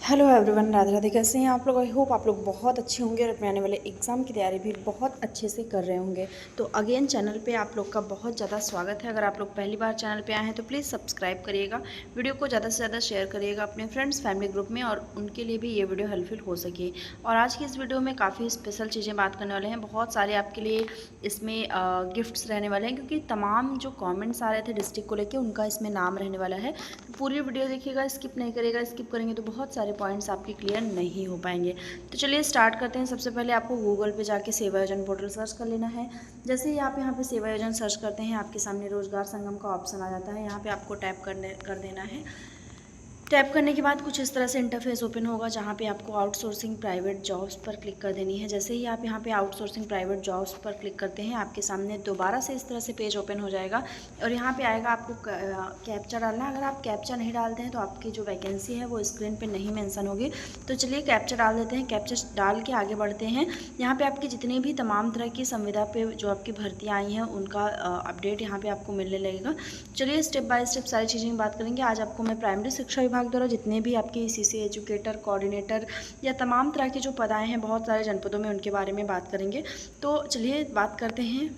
Hello everyone, Radhe Radhe. कैसे हैं आप लोग? आई होप आप लोग बहुत अच्छे होंगे और अपने आने वाले एग्ज़ाम की तैयारी भी बहुत अच्छे से कर रहे होंगे। तो अगेन चैनल पे आप लोग का बहुत ज़्यादा स्वागत है। अगर आप लोग पहली बार चैनल पे आए हैं तो प्लीज़ सब्सक्राइब करिएगा, वीडियो को ज़्यादा से ज़्यादा शेयर करिएगा अपने फ्रेंड्स फैमिली ग्रुप में, और उनके लिए भी ये वीडियो हेल्पफुल हो सके। और आज की इस वीडियो में काफ़ी स्पेशल चीज़ें बात करने वाले हैं। बहुत सारे आपके लिए इसमें गिफ्ट्स रहने वाले हैं, क्योंकि तमाम जो कॉमेंट्स आ रहे थे डिस्ट्रिक्ट को लेकर, उनका इसमें नाम रहने वाला है। तो पूरी वीडियो देखिएगा, स्किप नहीं करिएगा। स्किप करेंगे तो बहुत सारे पॉइंट्स आपके क्लियर नहीं हो पाएंगे। तो चलिए स्टार्ट करते हैं। सबसे पहले आपको गूगल पे जाके सेवा योजन पोर्टल सर्च कर लेना है। जैसे ही आप यहाँ पे सेवा योजन सर्च करते हैं, आपके सामने रोजगार संगम का ऑप्शन आ जाता है। यहाँ पे आपको टैप कर देना है। टैप करने के बाद कुछ इस तरह से इंटरफेस ओपन होगा, जहाँ पे आपको आउटसोर्सिंग प्राइवेट जॉब्स पर क्लिक कर देनी है। जैसे ही आप यहाँ पे आउटसोर्सिंग प्राइवेट जॉब्स पर क्लिक करते हैं, आपके सामने दोबारा से इस तरह से पेज ओपन हो जाएगा और यहाँ पे आएगा आपको कैप्चा डालना है। अगर आप कैप्चा नहीं डालते हैं तो आपकी जो वैकेंसी है वो स्क्रीन पर नहीं मेंशन होगी। तो चलिए कैप्चा डाल देते हैं। कैप्चा डाल के आगे बढ़ते हैं। यहाँ पर आपकी जितनी भी तमाम तरह की संविदा पे जो आपकी भर्तियाँ आई हैं, उनका अपडेट यहाँ पर आपको मिलने लगेगा। चलिए स्टेप बाय स्टेप सारी चीज़ें की बात करेंगे। आज आपको मैं प्राइमरी शिक्षा विभाग द्वारा जितने भी आपके सीसी एजुकेटर, कोऑर्डिनेटर या तमाम तरह के जो पद आए हैं बहुत सारे जनपदों में, उनके बारे में बात करेंगे। तो चलिए बात करते हैं।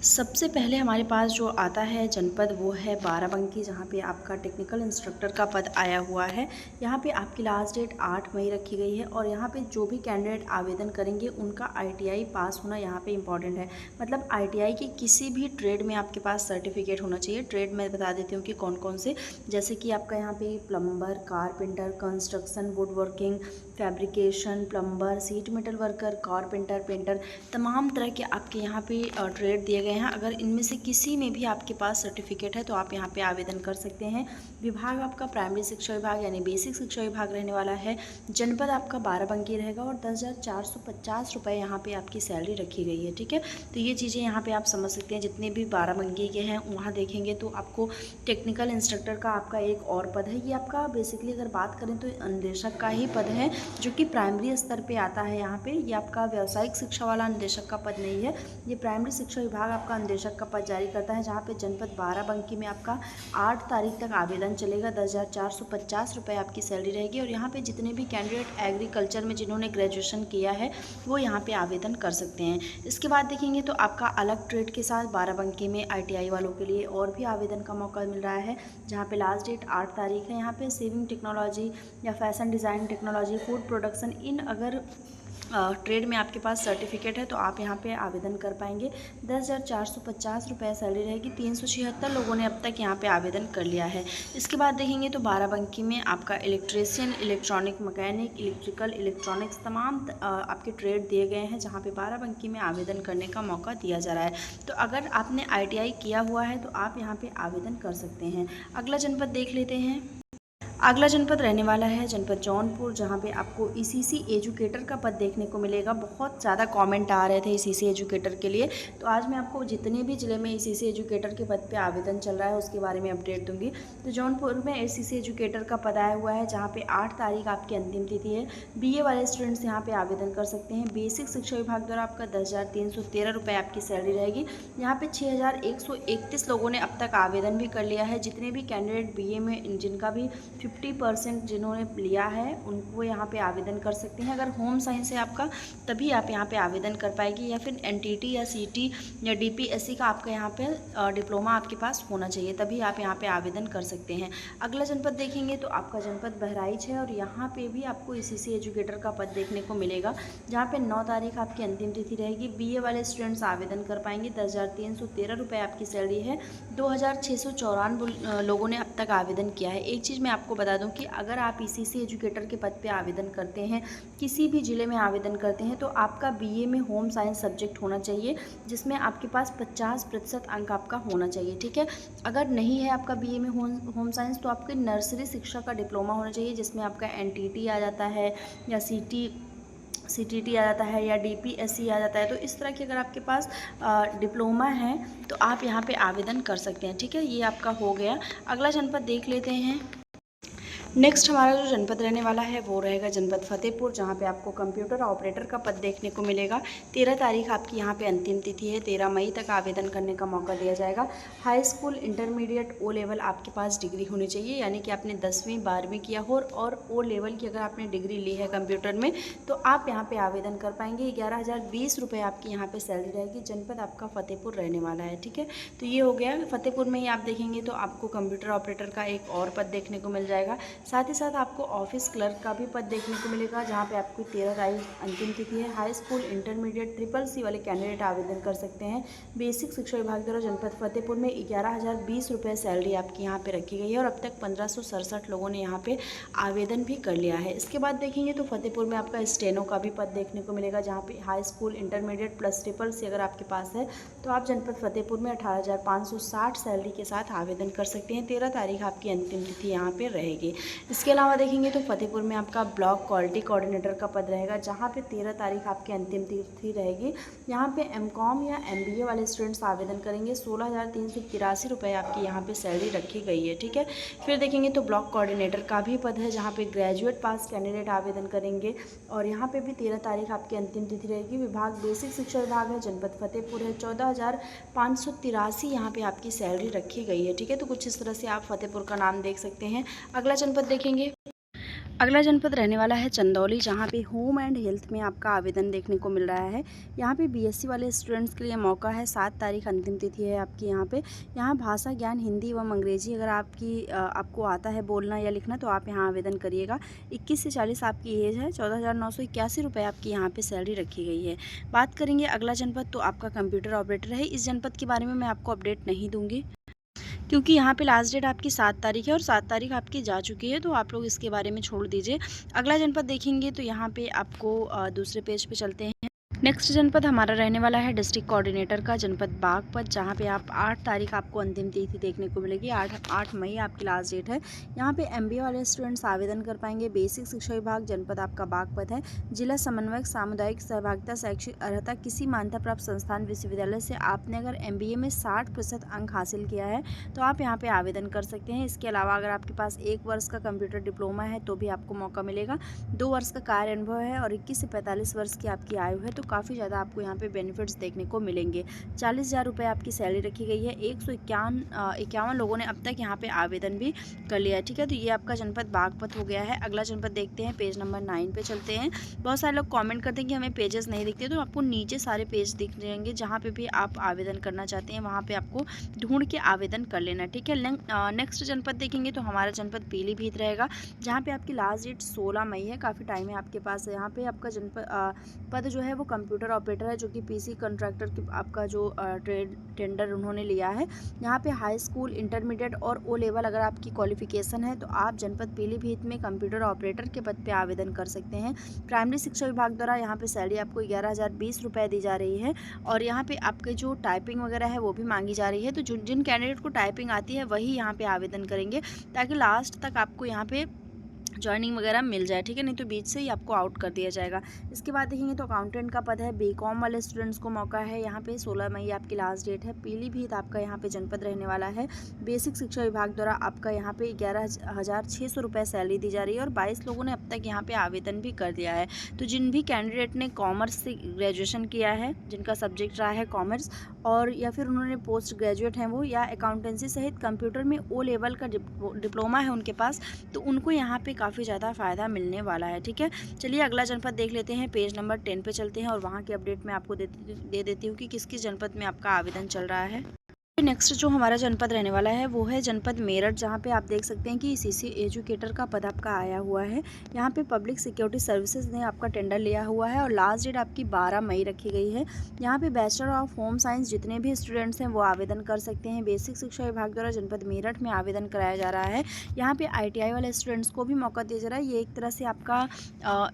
सबसे पहले हमारे पास जो आता है जनपद वो है बाराबंकी, जहाँ पे आपका टेक्निकल इंस्ट्रक्टर का पद आया हुआ है। यहाँ पे आपकी लास्ट डेट 8 मई रखी गई है और यहाँ पे जो भी कैंडिडेट आवेदन करेंगे उनका ITI पास होना यहाँ पे इम्पॉर्टेंट है। मतलब ITI की किसी भी ट्रेड में आपके पास सर्टिफिकेट होना चाहिए। ट्रेड मैं बता देती हूँ कि कौन कौन से, जैसे कि आपका यहाँ पे plumber, carpenter, construction, would working, fabrication, plumber, seat metal worker, carpenter, painter, तमाम तरह के आपके यहाँ पे ट्रेड दिए गए हैं। अगर इनमें से किसी में भी आपके पास सर्टिफिकेट है तो आप यहाँ पे आवेदन कर सकते हैं। विभाग आपका प्राइमरी शिक्षा विभाग यानी बेसिक शिक्षा विभाग रहने वाला है। जनपद आपका बाराबंकी रहेगा और 10,450 रुपये यहाँ पे आपकी सैलरी रखी गई है। ठीक है, तो ये चीज़ें यहाँ पे आप समझ सकते हैं। जितने भी बाराबंकी के हैं वहाँ देखेंगे तो आपको टेक्निकल इंस्ट्रक्टर का आपका एक और पद है। ये आपका बेसिकली अगर बात करें तो निदेशक का ही पद है, जो कि प्राइमरी स्तर पे आता है। यहाँ पे ये आपका व्यावसायिक शिक्षा वाला निदेशक का पद नहीं है। ये प्राइमरी शिक्षा विभाग आपका निदेशक का पद जारी करता है, जहाँ पे जनपद बाराबंकी में आपका 8 तारीख तक आवेदन चलेगा। 10,450 रुपये आपकी सैलरी रहेगी। और यहाँ पे जितने भी कैंडिडेट एग्रीकल्चर में जिन्होंने ग्रेजुएशन किया है वो यहाँ पे आवेदन कर सकते हैं। इसके बाद देखेंगे तो आपका अलग ट्रेड के साथ बाराबंकी में ITI वालों के लिए और भी आवेदन का मौका मिल रहा है, जहाँ पे लास्ट डेट 8 तारीख है। यहाँ पे सेविंग टेक्नोलॉजी या fashion design technology, food production, इन अगर ट्रेड में आपके पास सर्टिफिकेट है तो आप यहाँ पे आवेदन कर पाएंगे। 10,450 रुपये सैलरी रहेगी। 376 लोगों ने अब तक यहाँ पे आवेदन कर लिया है। इसके बाद देखेंगे तो बाराबंकी में आपका electrician, electronic mechanic, electrical, electronics, तमाम आपके ट्रेड दिए गए हैं, जहाँ पे बाराबंकी में आवेदन करने का मौका दिया जा रहा है। तो अगर आपने ITI किया हुआ है तो आप यहाँ पर आवेदन कर सकते हैं। अगला जनपद देख लेते हैं। अगला जनपद रहने वाला है जनपद जौनपुर, जहाँ पे आपको ECC एजुकेटर का पद देखने को मिलेगा। बहुत ज़्यादा कमेंट आ रहे थे ECC एजुकेटर के लिए, तो आज मैं आपको जितने भी ज़िले में ECC एजुकेटर के पद पे आवेदन चल रहा है उसके बारे में अपडेट दूंगी। तो जौनपुर में ECC एजुकेटर का पद आया हुआ है, जहाँ पे 8 तारीख आपकी अंतिम तिथि है। BA वाले स्टूडेंट्स यहाँ पे आवेदन कर सकते हैं। बेसिक शिक्षा विभाग द्वारा आपका 10,313 रुपये आपकी सैलरी रहेगी। यहाँ पे 6,131 लोगों ने अब तक आवेदन भी कर लिया है। जितने भी कैंडिडेट BA में जिनका भी 50% जिन्होंने लिया है उनको यहाँ पे आवेदन कर सकते हैं। अगर होम साइंस है आपका तभी आप यहाँ पे आवेदन कर पाएगी, या फिर NTT या CT या DPSC का आपका यहाँ पे डिप्लोमा आपके पास होना चाहिए, तभी आप यहाँ पे आवेदन कर सकते हैं। अगला जनपद देखेंगे तो आपका जनपद बहराइच है और यहाँ पे भी आपको ECC एजुकेटर का पद देखने को मिलेगा, जहाँ पे 9 तारीख आपकी अंतिम तिथि रहेगी। BA वाले स्टूडेंट्स आवेदन कर पाएंगे। 10,313 रुपये आपकी सैलरी है। 2,694 लोगों ने अब तक आवेदन किया है। एक चीज़ मैं आपको बता दूं कि अगर आप ECC एजुकेटर के पद पे आवेदन करते हैं, किसी भी ज़िले में आवेदन करते हैं, तो आपका BA में होम साइंस सब्जेक्ट होना चाहिए, जिसमें आपके पास 50% अंक आपका होना चाहिए। ठीक है, अगर नहीं है आपका BA में होम साइंस तो आपके नर्सरी शिक्षा का डिप्लोमा होना चाहिए, जिसमें आपका NTT आ जाता है या CTT आ जाता है या DPSC आ जाता है। तो इस तरह की अगर आपके पास डिप्लोमा है तो आप यहाँ पे आवेदन कर सकते हैं। ठीक है, ये आपका हो गया। अगला जनपद देख लेते हैं। नेक्स्ट हमारा जो जनपद रहने वाला है वो रहेगा जनपद फतेहपुर, जहाँ पे आपको कंप्यूटर ऑपरेटर का पद देखने को मिलेगा। 13 तारीख आपकी यहाँ पे अंतिम तिथि है, 13 मई तक आवेदन करने का मौका दिया जाएगा। High school, intermediate, O level आपके पास डिग्री होनी चाहिए, यानी कि आपने 10वीं 12वीं किया हो और ओ लेवल की अगर आपने डिग्री ली है कंप्यूटर में तो आप यहाँ पर आवेदन कर पाएंगे। 11,020 रुपये आपकी यहाँ पर सैलरी रहेगी। जनपद आपका फतेहपुर रहने वाला है, ठीक है। तो ये हो गया। फतेहपुर में ही आप देखेंगे तो आपको कंप्यूटर ऑपरेटर का एक और पद देखने को मिल जाएगा। साथ ही साथ आपको ऑफिस क्लर्क का भी पद देखने को मिलेगा, जहाँ पे आपकी 13 तारीख अंतिम तिथि है। हाई स्कूल, इंटरमीडिएट, CCC वाले कैंडिडेट आवेदन कर सकते हैं। बेसिक शिक्षा विभाग द्वारा जनपद फतेहपुर में 11,020 रुपये सैलरी आपकी यहाँ पे रखी गई है और अब तक 1567 लोगों ने यहाँ पे आवेदन भी कर लिया है। इसके बाद देखेंगे तो फतेहपुर में आपका स्टेनो का भी पद देखने को मिलेगा, जहाँ पे high school, intermediate plus CCC अगर आपके पास है तो आप जनपद फतेहपुर में 18,560 सैलरी के साथ आवेदन कर सकते हैं। 13 तारीख आपकी अंतिम तिथि यहाँ पे रहेगी। इसके अलावा देखेंगे तो फतेहपुर में आपका ब्लॉक क्वालिटी कोऑर्डिनेटर का पद रहेगा, जहाँ पे 13 तारीख आपकी अंतिम तिथि रहेगी। यहाँ पे MCOM या MBA वाले स्टूडेंट्स आवेदन करेंगे। 16,383 रुपये आपकी यहाँ पे सैलरी रखी गई है, ठीक है। फिर देखेंगे तो ब्लॉक कोऑर्डिनेटर का भी पद है, जहाँ पे ग्रेजुएट पास कैंडिडेट आवेदन करेंगे और यहाँ पे भी 13 तारीख आपकी अंतिम तिथि रहेगी। विभाग बेसिक शिक्षा विभाग है, जनपद फतेहपुर है। 14,583 यहाँ पे आपकी सैलरी रखी गई है, ठीक है। तो कुछ इस तरह से आप फतेहपुर का नाम देख सकते हैं। अगला जनपद देखेंगे। अगला जनपद रहने वाला है चंदौली, जहाँ पे होम एंड हेल्थ में आपका आवेदन देखने को मिल रहा है। यहाँ पे BSc वाले स्टूडेंट्स के लिए मौका है। 7 तारीख अंतिम तिथि है आपकी यहाँ पे। यहाँ भाषा ज्ञान, हिंदी एवं अंग्रेजी अगर आपको आता है बोलना या लिखना तो आप यहाँ आवेदन करिएगा। 21 से 40 आपकी एज है। 14,981 रुपये आपकी यहाँ पे सैलरी रखी गई है। बात करेंगे अगला जनपद तो आपका कंप्यूटर ऑपरेटर है। इस जनपद के बारे में मैं आपको अपडेट नहीं दूँगी, क्योंकि यहाँ पे लास्ट डेट आपकी 7 तारीख है और 7 तारीख आपकी जा चुकी है, तो आप लोग इसके बारे में छोड़ दीजिए। अगला जनपद देखेंगे तो यहाँ पे आपको दूसरे पेज पे चलते हैं। नेक्स्ट जनपद हमारा रहने वाला है डिस्ट्रिक्ट कोऑर्डिनेटर का, जनपद बागपत, जहाँ पे आप 8 तारीख आपको अंतिम तिथि देखने को मिलेगी। 8 मई आपकी लास्ट डेट है। यहाँ पे MBA वाले स्टूडेंट्स आवेदन कर पाएंगे। बेसिक शिक्षा विभाग, जनपद आपका बागपत है। जिला समन्वयक, सामुदायिक सहभागिता, शैक्षिक अर्हता, किसी मान्यता प्राप्त संस्थान विश्वविद्यालय से आपने अगर MBA में 60% अंक हासिल किया है तो आप यहाँ पे आवेदन कर सकते हैं। इसके अलावा अगर आपके पास 1 वर्ष का कंप्यूटर डिप्लोमा है तो भी आपको मौका मिलेगा। 2 वर्ष का कार्य अनुभव है और 21 से 45 वर्ष की आपकी आयु है तो काफ़ी ज़्यादा आपको यहाँ पे बेनिफिट्स देखने को मिलेंगे। 40,000 रुपये आपकी सैलरी रखी गई है। 151 लोगों ने अब तक यहाँ पे आवेदन भी कर लिया है, ठीक है। तो ये आपका जनपद बागपत हो गया है। अगला जनपद देखते हैं, पेज नंबर 9 पे चलते हैं। बहुत सारे लोग कमेंट करते हैं कि हमें पेजेस नहीं दिखते, तो आपको नीचे सारे पेज दिख जाएंगे। जहाँ पे भी आप आवेदन करना चाहते हैं वहाँ पे आपको ढूंढ के आवेदन कर लेना, ठीक है। नेक्स्ट जनपद देखेंगे तो हमारा जनपद पीलीभीत रहेगा, जहाँ पे आपकी लास्ट डेट 16 मई है। काफ़ी टाइम है आपके पास। यहाँ पे आपका जनपद पद जो है वो कंप्यूटर ऑपरेटर है, जो कि PC कॉन्ट्रैक्टर की आपका जो टेंडर उन्होंने लिया है। यहाँ पे हाई स्कूल, इंटरमीडिएट और O लेवल अगर आपकी क्वालिफिकेशन है तो आप जनपद पीलीभीत में कंप्यूटर ऑपरेटर के पद पे आवेदन कर सकते हैं। प्राइमरी शिक्षा विभाग द्वारा यहाँ पे सैलरी आपको 11,020 रुपये दी जा रही है और यहाँ पे आपके जो टाइपिंग वगैरह है वो भी मांगी जा रही है। तो जिन कैंडिडेट को टाइपिंग आती है वही यहाँ पे आवेदन करेंगे, ताकि लास्ट तक आपको यहाँ पे ज्वाइनिंग वगैरह मिल जाए, ठीक है। नहीं तो बीच से ही आपको आउट कर दिया जाएगा। इसके बाद देखेंगे तो अकाउंटेंट का पद है। BCom वाले स्टूडेंट्स को मौका है। यहाँ पे 16 मई आपकी लास्ट डेट है। पीलीभीत आपका यहाँ पे जनपद रहने वाला है। बेसिक शिक्षा विभाग द्वारा आपका यहाँ पे 11,600 रुपये सैलरी दी जा रही है और 22 लोगों ने अब तक यहाँ पे आवेदन भी कर दिया है। तो जिन भी कैंडिडेट ने कॉमर्स से ग्रेजुएशन किया है, जिनका सब्जेक्ट रहा है कॉमर्स, और या फिर उन्होंने पोस्ट ग्रेजुएट हैं वो, या अकाउंटेंसी सहित कंप्यूटर में O लेवल का डिप्लोमा है उनके पास, तो उनको यहाँ पे काफ़ी ज़्यादा फ़ायदा मिलने वाला है, ठीक है। चलिए अगला जनपद देख लेते हैं। पेज नंबर 10 पे चलते हैं और वहाँ की अपडेट मैं आपको दे देती हूँ कि किस किस जनपद में आपका आवेदन चल रहा है। नेक्स्ट जो हमारा जनपद रहने वाला है वो है जनपद मेरठ, जहाँ पे आप देख सकते हैं कि CC एजुकेटर का पद आपका आया हुआ है। यहाँ पे पब्लिक सिक्योरिटी सर्विसेज ने आपका टेंडर लिया हुआ है और लास्ट डेट आपकी 12 मई रखी गई है। यहाँ पे बैचलर ऑफ होम साइंस जितने भी स्टूडेंट्स हैं वो आवेदन कर सकते हैं। बेसिक शिक्षा विभाग द्वारा जनपद मेरठ में आवेदन कराया जा रहा है। यहाँ पे ITI वाले स्टूडेंट्स को भी मौका दिया जा रहा है। ये एक तरह से आपका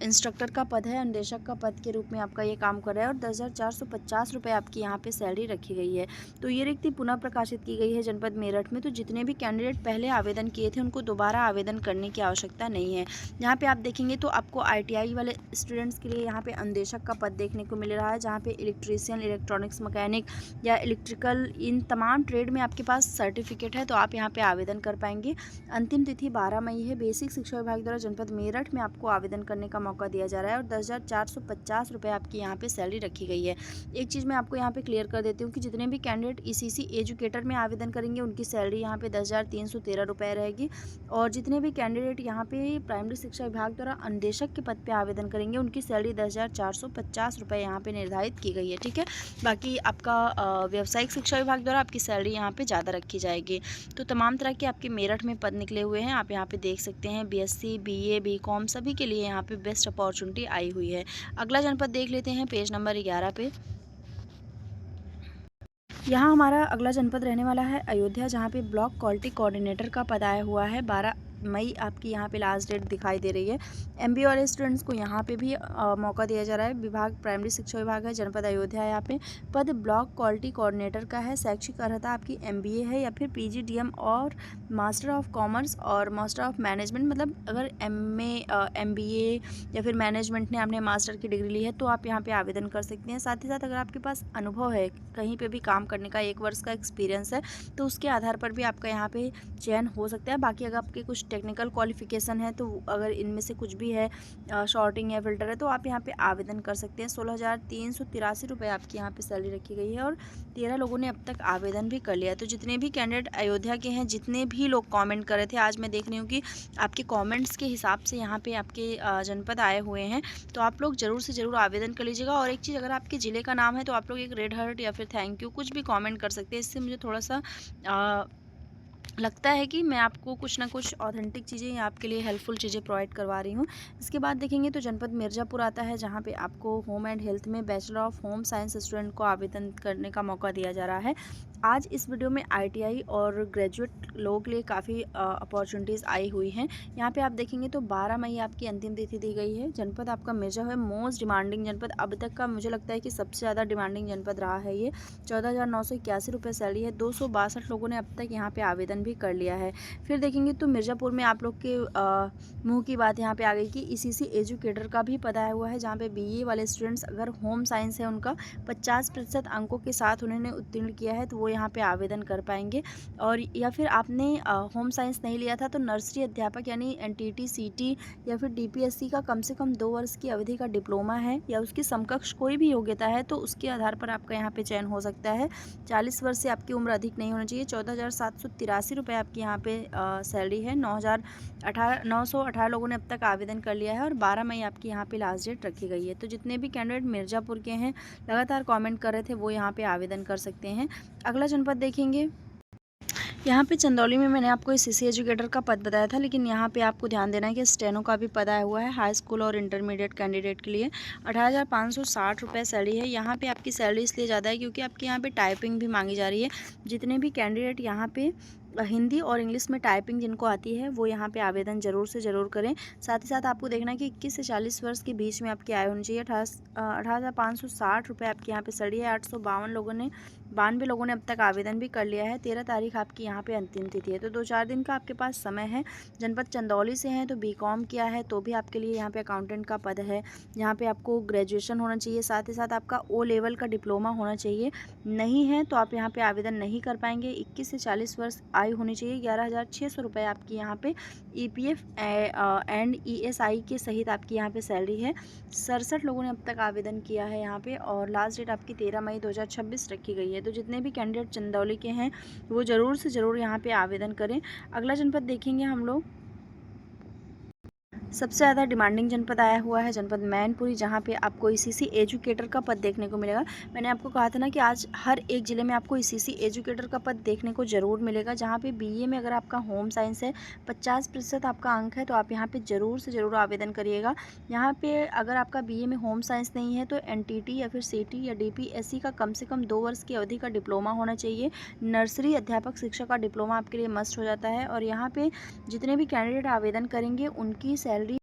इंस्ट्रक्टर का पद है, अनुदेशक का पद के रूप में आपका ये काम कर रहा है और 10,450 रुपये आपकी यहाँ पे सैलरी रखी गई है। तो ये रिक्ति पुनः प्रकाशित की गई है जनपद मेरठ में। तो जितने भी कैंडिडेट पहले आवेदन किए थे उनको दोबारा आवेदन करने की आवश्यकता नहीं है। यहाँ पे आप देखेंगे तो आपको ITI वाले स्टूडेंट्स के लिए यहाँ पे अनुदेशक का पद देखने को मिल रहा है, जहाँ पे इलेक्ट्रीशियन, इलेक्ट्रॉनिक्स मैकेनिक या इलेक्ट्रिकल, इन तमाम ट्रेड में आपके पास सर्टिफिकेट है तो आप यहाँ पे आवेदन कर पाएंगे। अंतिम तिथि 12 मई है। बेसिक शिक्षा विभाग द्वारा जनपद मेरठ में आपको आवेदन करने का मौका दिया जा रहा है और 10,450 रुपये आपकी यहाँ पे सैलरी रखी गई है। एक चीज़ मैं आपको यहाँ पे क्लियर कर देती हूँ कि जितने भी कैंडिडेट ECC एजुकेटर में आवेदन करेंगे उनकी सैलरी यहाँ पे 10,313 रुपये रहेगी, और जितने भी कैंडिडेट यहाँ पे प्राइमरी शिक्षा विभाग द्वारा अनुदेशक के पद पे आवेदन करेंगे उनकी सैलरी 10,450 रुपये यहाँ पे निर्धारित की गई है। ठीक है, बाकी आपका व्यावसायिक शिक्षा विभाग द्वारा आपकी सैलरी यहाँ पे ज़्यादा रखी जाएगी। तो तमाम तरह के आपके मेरठ में पद निकले हुए हैं, आप यहाँ पे देख सकते हैं। BSc, BA, BCom सभी के लिए यहाँ पे बेस्ट अपॉर्चुनिटी आई हुई है। अगला जनपद देख लेते हैं पेज नंबर 11 पे। यहाँ हमारा अगला जनपद रहने वाला है अयोध्या, जहाँ पे ब्लॉक क्वालिटी कोऑर्डिनेटर का पद आया हुआ है। 12 मई आपकी यहाँ पे लास्ट डेट दिखाई दे रही है। MBA वाले स्टूडेंट्स को यहाँ पे भी मौका दिया जा रहा है। विभाग प्राइमरी शिक्षा विभाग है, जनपद अयोध्या है। यहाँ पे पद ब्लॉक क्वालिटी कोऑर्डिनेटर का है। शैक्षिक अर्हता आपकी MBA है या फिर PGDM और मास्टर ऑफ कॉमर्स और मास्टर ऑफ मैनेजमेंट, मतलब अगर MA MBA या फिर मैनेजमेंट ने आपने मास्टर की डिग्री ली है तो आप यहाँ पे आवेदन कर सकते हैं। साथ ही साथ अगर आपके पास अनुभव है, कहीं पे भी काम करने का 1 वर्ष का एक्सपीरियंस है, तो उसके आधार पर भी आपका यहाँ पे चयन हो सकता है। बाकी अगर आपके कुछ टेक्निकल क्वालिफिकेशन है तो अगर इनमें से कुछ भी है, शॉर्टिंग या फिल्टर है, तो आप यहाँ पे आवेदन कर सकते हैं। 16,383 रुपये आपकी यहाँ पे सैलरी रखी गई है और 13 लोगों ने अब तक आवेदन भी कर लिया है। तो जितने भी कैंडिडेट अयोध्या के हैं, जितने भी लोग कमेंट कर रहे थे, आज मैं देख रही हूँ कि आपके कमेंट्स के हिसाब से यहाँ पे आपके जनपद आए हुए हैं, तो आप लोग ज़रूर से ज़रूर आवेदन कर लीजिएगा। और एक चीज़, अगर आपके ज़िले का नाम है तो आप लोग एक रेड हार्ट या फिर थैंक यू कुछ भी कमेंट कर सकते हैं। इससे मुझे थोड़ा सा लगता है कि मैं आपको कुछ ना कुछ ऑथेंटिक चीज़ें आपके लिए हेल्पफुल चीज़ें प्रोवाइड करवा रही हूँ। इसके बाद देखेंगे तो जनपद मिर्ज़ापुर आता है, जहाँ पे आपको होम एंड हेल्थ में bachelor of home science student को आवेदन करने का मौका दिया जा रहा है। आज इस वीडियो में ITI और ग्रेजुएट लोगों के लिए काफ़ी अपॉर्चुनिटीज़ आई हुई हैं। यहाँ पे आप देखेंगे तो 12 मई आपकी अंतिम तिथि दी गई है। जनपद आपका मिर्ज़ा है, मोस्ट डिमांडिंग जनपद, अब तक का मुझे लगता है कि सबसे ज़्यादा डिमांडिंग जनपद रहा है ये। 14,981 रुपये सैलरी है। 262 लोगों ने अब तक यहाँ पे आवेदन भी कर लिया है। फिर देखेंगे तो मिर्ज़ापुर में आप लोग के मुँह की बात यहाँ पे आ गई कि ECC एजुकेटर का भी पद आया हुआ है, जहाँ पे BA वाले स्टूडेंट्स अगर होम साइंस है उनका 50% अंकों के साथ उन्होंने उत्तीर्ण किया है तो वो यहाँ पे आवेदन कर पाएंगे। और या फिर आपने होम साइंस नहीं लिया था तो नर्सरी अध्यापक यानी NTT CT या फिर DPSC का कम से कम 2 वर्ष की अवधि का डिप्लोमा है या उसकी समकक्ष कोई भी योग्यता है तो उसके आधार पर आपका यहाँ पे चयन हो सकता है। 40 वर्ष से आपकी उम्र अधिक नहीं होनी चाहिए। 14,783 रुपये आपकी यहाँ पे सैलरी है। 918 लोगों ने अब तक आवेदन कर लिया है और 12 मई आपकी यहाँ पे लास्ट डेट रखी गई है। तो जितने भी कैंडिडेट मिर्ज़ापुर के हैं, लगातार कमेंट कर रहे थे, वो यहाँ पे आवेदन कर सकते हैं। अगला जनपद देखेंगे, यहाँ पे चंदौली में मैंने आपको CC एजुकेटर का पद बताया था, लेकिन यहाँ पे आपको ध्यान देना है कि स्टेनो का भी पद आया हुआ है हाई स्कूल और इंटरमीडिएट कैंडिडेट के लिए। 18,560 रुपये सैलरी है। यहाँ पे आपकी सैलरी इसलिए ज़्यादा है क्योंकि आपके यहाँ पे टाइपिंग भी मांगी जा रही है। जितने भी कैंडिडेट यहाँ पे हिंदी और इंग्लिश में टाइपिंग जिनको आती है वो यहाँ पे आवेदन ज़रूर से ज़रूर करें। साथ ही साथ आपको देखना है कि 21 से 40 वर्ष के बीच में आपकी आय होनी चाहिए। 18,560 रुपये आपके यहाँ पे सड़ी है। 92 लोगों ने अब तक आवेदन भी कर लिया है। 13 तारीख आपकी यहाँ पे अंतिम तिथि है, तो 2-4 दिन का आपके पास समय है। जनपद चंदौली से हैं तो BCom किया है तो भी आपके लिए यहाँ पे अकाउंटेंट का पद है। यहाँ पे आपको ग्रेजुएशन होना चाहिए, साथ ही साथ आपका O लेवल का डिप्लोमा होना चाहिए। नहीं है तो आप यहाँ पे आवेदन नहीं कर पाएंगे। 21 से 40 वर्ष आयु होनी चाहिए। 11,600 रुपये आपकी यहाँ पे EPF एंड ESI के सहित आपकी यहाँ पे सैलरी है। 67 लोगों ने अब तक आवेदन किया है यहाँ पे और लास्ट डेट आपकी 13 मई 2026 रखी गई है। तो जितने भी कैंडिडेट चंदौली के हैं वो ज़रूर से ज़रूर यहाँ पे आवेदन करें। अगला जनपद देखेंगे हम लोग, सबसे ज़्यादा डिमांडिंग जनपद आया हुआ है जनपद मैनपुरी, जहाँ पे आपको ECC एजुकेटर का पद देखने को मिलेगा। मैंने आपको कहा था ना कि आज हर एक ज़िले में आपको ECC एजुकेटर का पद देखने को ज़रूर मिलेगा। जहाँ पे BA में अगर आपका होम साइंस है, 50% आपका अंक है, तो आप यहाँ पे ज़रूर से ज़रूर आवेदन करिएगा। यहाँ पे अगर आपका BA में होम साइंस नहीं है तो NTT या फिर CT या DPSC का कम से कम 2 वर्ष की अवधि का डिप्लोमा होना चाहिए। नर्सरी अध्यापक शिक्षा का डिप्लोमा आपके लिए मस्ट हो जाता है। और यहाँ पे जितने भी कैंडिडेट आवेदन करेंगे उनकी सैलरी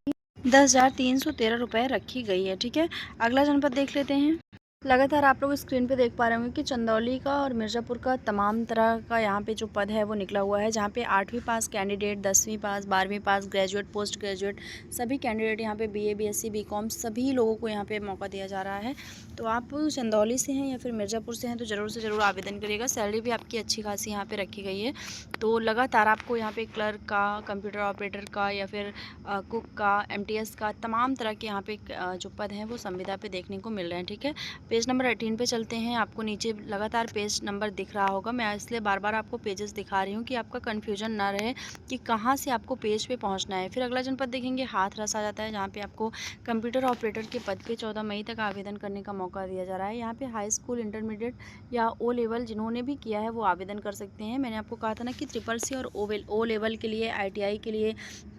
10,313 रुपये रखी गई है। ठीक है, अगला जनपद देख लेते हैं। लगातार आप लोग स्क्रीन पे देख पा रहे होंगे कि चंदौली का और मिर्ज़ापुर का तमाम तरह का यहाँ पे जो पद है वो निकला हुआ है, जहाँ पे 8वीं पास कैंडिडेट, 10वीं पास, 12वीं पास, ग्रेजुएट, पोस्ट ग्रेजुएट सभी कैंडिडेट यहाँ पे बीए, बीएससी, बीकॉम सभी लोगों को यहाँ पे मौका दिया जा रहा है। तो आप चंदौली से हैं या फिर मिर्ज़ापुर से हैं तो ज़रूर से ज़रूर आवेदन करिएगा। सैलरी भी आपकी अच्छी खासी यहाँ पर रखी गई है। तो लगातार आपको यहाँ पर क्लर्क का, कंप्यूटर ऑपरेटर का या फिर कुक का, MTS का तमाम तरह के यहाँ पे जो पद हैं वो संविदा पे देखने को मिल रहे हैं। ठीक है, पेज नंबर 18 पे चलते हैं। आपको नीचे लगातार पेज नंबर दिख रहा होगा, मैं इसलिए बार बार आपको पेजेस दिखा रही हूँ कि आपका कन्फ्यूजन ना रहे कि कहाँ से आपको पेज पे पहुँचना है। फिर अगला जनपद देखेंगे हाथरस आ जाता है, जहाँ पे आपको कंप्यूटर ऑपरेटर के पद पे 14 मई तक आवेदन करने का मौका दिया जा रहा है। यहाँ पे हाई स्कूल, इंटरमीडिएट या ओ लेवल जिन्होंने भी किया है वो आवेदन कर सकते हैं। मैंने आपको कहा था ना कि CCC और ओ लेवल के लिए, ITI के लिए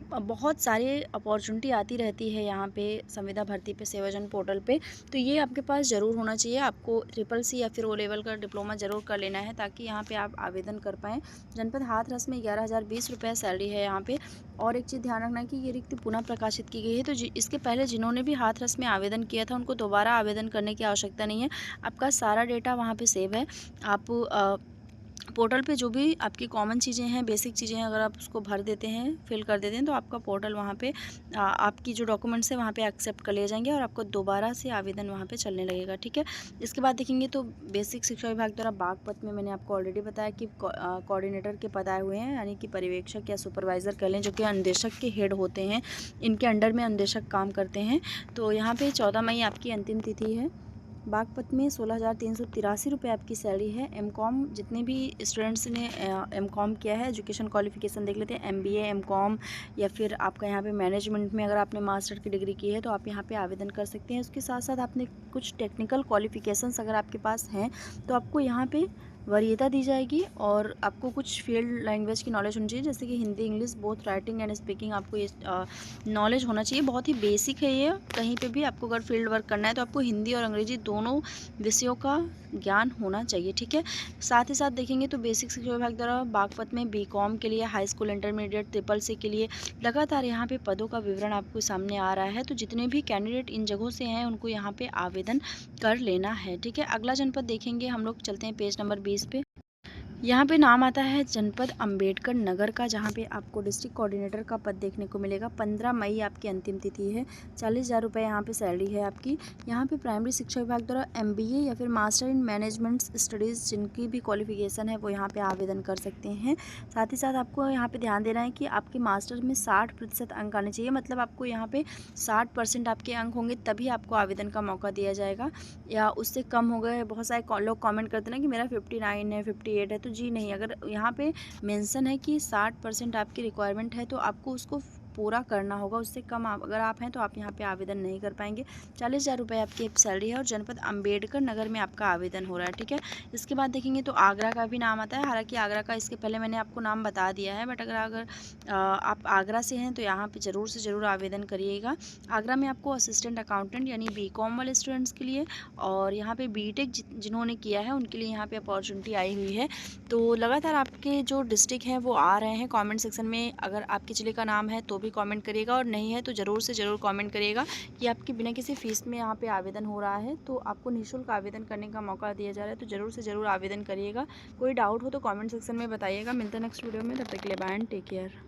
बहुत सारे अपॉर्चुनिटी आती रहती है यहाँ पे संविदा भर्ती पे, सेवाजन पोर्टल पे। तो ये आपके पास ज़रूर होना चाहिए। आपको CCC या फिर ओ लेवल का डिप्लोमा ज़रूर कर लेना है ताकि यहाँ पे आप आवेदन कर पाएँ। जनपद हाथरस में 11,020 रुपये सैलरी है यहाँ पे। और एक चीज़ ध्यान रखना है कि ये रिक्ति पुनः प्रकाशित की गई है, तो इसके पहले जिन्होंने भी हाथरस में आवेदन किया था उनको दोबारा आवेदन करने की आवश्यकता नहीं है। आपका सारा डेटा वहाँ पर सेव है। आप पोर्टल पे जो भी आपकी कॉमन चीज़ें हैं, बेसिक चीज़ें हैं, अगर आप उसको भर देते हैं, फिल कर देते हैं तो आपका पोर्टल वहाँ पे आपकी जो डॉक्यूमेंट्स है वहाँ पे एक्सेप्ट कर लिए जाएंगे और आपको दोबारा से आवेदन वहाँ पे चलने लगेगा। ठीक है, इसके बाद देखेंगे तो बेसिक शिक्षा विभाग द्वारा बागपत में मैंने आपको ऑलरेडी बताया कि कोऑर्डिनेटर के पद आए हुए हैं, यानी कि पर्यवेक्षक या सुपरवाइज़र कह लें, जो कि अनुदेशक के हेड होते हैं, इनके अंडर में अनुदेशक काम करते हैं। तो यहाँ पर 14 मई आपकी अंतिम तिथि है। बागपत में 16,383 रुपये आपकी सैलरी है। MCOM जितने भी स्टूडेंट्स ने MCOM किया है, एजुकेशन क्वालिफिकेशन देख लेते हैं, MBA, MCOM या फिर आपका यहाँ पे मैनेजमेंट में अगर आपने मास्टर की डिग्री की है तो आप यहाँ पे आवेदन कर सकते हैं। उसके साथ साथ आपने कुछ टेक्निकल क्वालिफिकेशंस अगर आपके पास हैं तो आपको यहाँ पे वरीयता दी जाएगी और आपको कुछ फील्ड लैंग्वेज की नॉलेज होनी चाहिए, जैसे कि Hindi, English, both writing and speaking आपको ये नॉलेज होना चाहिए। बहुत ही बेसिक है ये। कहीं पे भी आपको अगर फील्ड वर्क करना है तो आपको हिंदी और अंग्रेजी दोनों विषयों का ज्ञान होना चाहिए। ठीक है, साथ ही साथ देखेंगे तो बेसिक शिक्षा विभाग द्वारा बागपत में BCom के लिए, हाई स्कूल, इंटरमीडिएट, CCC के लिए लगातार यहाँ पे पदों का विवरण आपको सामने आ रहा है। तो जितने भी कैंडिडेट इन जगहों से हैं उनको यहाँ पे आवेदन कर लेना है। ठीक है, अगला जनपद देखेंगे हम लोग, चलते हैं पेज नंबर 20 पे। यहाँ पे नाम आता है जनपद अंबेडकर नगर का, जहाँ पे आपको डिस्ट्रिक्ट कोऑर्डिनेटर का पद देखने को मिलेगा। 15 मई आपकी अंतिम तिथि है। 40,000 रुपये यहाँ पे सैलरी है आपकी। यहाँ पे प्राइमरी शिक्षा विभाग द्वारा MBA या फिर मास्टर इन मैनेजमेंट स्टडीज़ जिनकी भी क्वालिफिकेशन है वो यहाँ पे आवेदन कर सकते हैं। साथ ही साथ आपको यहाँ पे ध्यान देना है कि आपके मास्टर में 60% अंक आने चाहिए, मतलब आपको यहाँ पे 60% आपके अंक होंगे तभी आपको आवेदन का मौका दिया जाएगा, या उससे कम हो गए। बहुत सारे लोग कॉमेंट करते हैं ना कि मेरा 59 है, 58 है, तो जी नहीं, अगर यहाँ पे मेंशन है कि 60% आपकी रिक्वायरमेंट है तो आपको उसको पूरा करना होगा। उससे कम अगर आप हैं तो आप यहाँ पे आवेदन नहीं कर पाएंगे। 40,000 रुपये आपकी सैलरी है और जनपद अंबेडकर नगर में आपका आवेदन हो रहा है। ठीक है, इसके बाद देखेंगे तो आगरा का भी नाम आता है। हालांकि आगरा का इसके पहले मैंने आपको नाम बता दिया है, बट अगर आप आगरा से हैं तो यहाँ पे ज़रूर से ज़रूर आवेदन करिएगा। आगरा में आपको असिस्टेंट अकाउंटेंट यानी BCom वाले स्टूडेंट्स के लिए और यहाँ पे BTech जिन्होंने किया है उनके लिए यहाँ पे अपॉर्चुनिटी आई हुई है। तो लगातार आपके जो डिस्ट्रिक्ट हैं वो आ रहे हैं। कमेंट सेक्शन में अगर आपके ज़िले का नाम है तो भी कमेंट करिएगा, और नहीं है तो ज़रूर से ज़रूर कमेंट करिएगा कि आपके बिना किसी फ़ीस में यहाँ पे आवेदन हो रहा है, तो आपको निःशुल्क आवेदन करने का मौका दिया जा रहा है। तो ज़रूर से ज़रूर आवेदन करिएगा। कोई डाउट हो तो कमेंट सेक्शन में बताइएगा। मिलते हैं नेक्स्ट वीडियो में, तब तक के लिए बाय एंड टेक केयर।